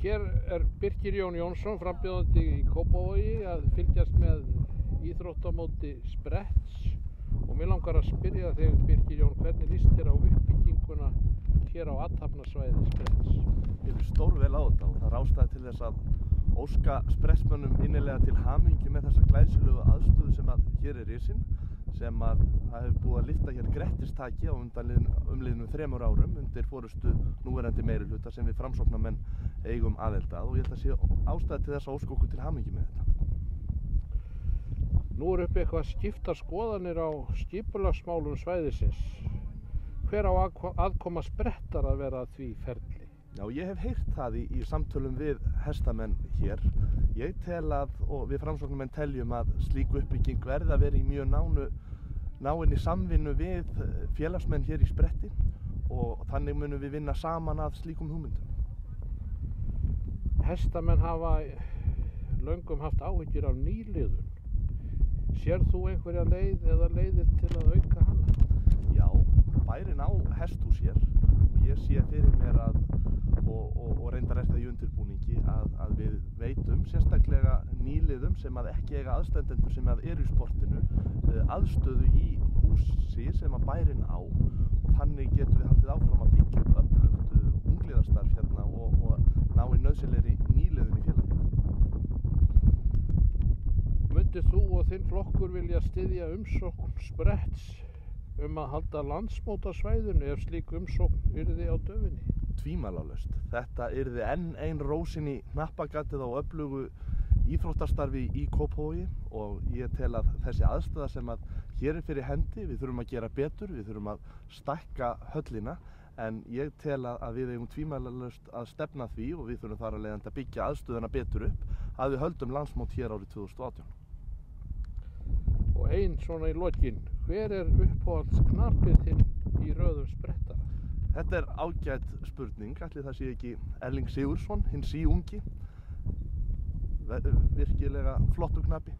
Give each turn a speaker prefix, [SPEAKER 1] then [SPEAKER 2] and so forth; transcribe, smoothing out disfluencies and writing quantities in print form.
[SPEAKER 1] Hér Birkir Jón Jónsson, frambjóðandi í Kópavogi, að fylgjast með íþróttamóti Spretts og mig langar að spyrja þig, Birkir Jón, hvernig líst þér á uppbygginguna hér á athafnasvæði Spretts?
[SPEAKER 2] Ég vil stórvel á þetta og það er ástæða til þess að óska Sprettsmönnum innilega til hamingju með þessa glæsilegu aðstöðu sem að hér er risin, sem að það hefur búið að lyfta hér grettistaki á umliðnum 3 árum undir forystu núverandi meirihluta sem við framsóknarmenn eigum aðild að, og ég held að sé ástæða til þess að óska okkur til hamingju með þetta.
[SPEAKER 1] Nú er uppi eitthvað skiptar skoðanir á skipulagsmálum svæðisins. Hver á aðkoma Sprettar að vera að því ferli?
[SPEAKER 2] Já, ég hef heyrt það í samtölum við hestamenn hér. Ég tel að, og við framsóknarmenn teljum að slík uppbygging verði að vera í mjög náinni samvinnu við félagsmenn hér í Spretti, og þannig munum við vinna saman að slíkum hugmyndum.
[SPEAKER 1] Hestamenn hafa löngum haft áhyggjur af nýliðun. Sérð þú einhverja leið eða leiðir til að auka hana?
[SPEAKER 2] Já, bærinn á hesthús hér og ég sé fyrir mér að, og reyndar það í undirbúningi, að við veitum sérstaklega nýliðum sem að ekki eiga aðstandendur sem að eru í sportinu aðstöðu í húsi sem að bærinn á, og þannig getum við haldið áfram að byggja upp öflugt ungliðastarf hérna og ná í nauðsynlegri nýliðun í félagið.
[SPEAKER 1] Myndir þú og þinn flokkur vilja styðja umsókn Spretts að halda landsmót á svæðinu ef slík umsókn yrði á döfinni?
[SPEAKER 2] Tvímælalaust. Þetta yrði enn ein rósin í hnappagatið á öflugu íþróttastarfi í Kópavogi, og ég tel að þessi aðstæða sem að hér er fyrir hendi, við þurfum að gera betur, við þurfum að stækka höllina, en ég tel að við eigum tvímælalaust að stefna því, og við þurfum þar að leiðandi að byggja aðstöðuna betur upp, að við höldum landsmót hér árið 2018.
[SPEAKER 1] Og ein svona í lokin, hver er uppáhaldsknapið þinn í röðum Sprettara?
[SPEAKER 2] Þetta er ágæt spurning, ætli það sé ekki Erling Sigurðsson, hinn síungi, virkilega flottur knapi.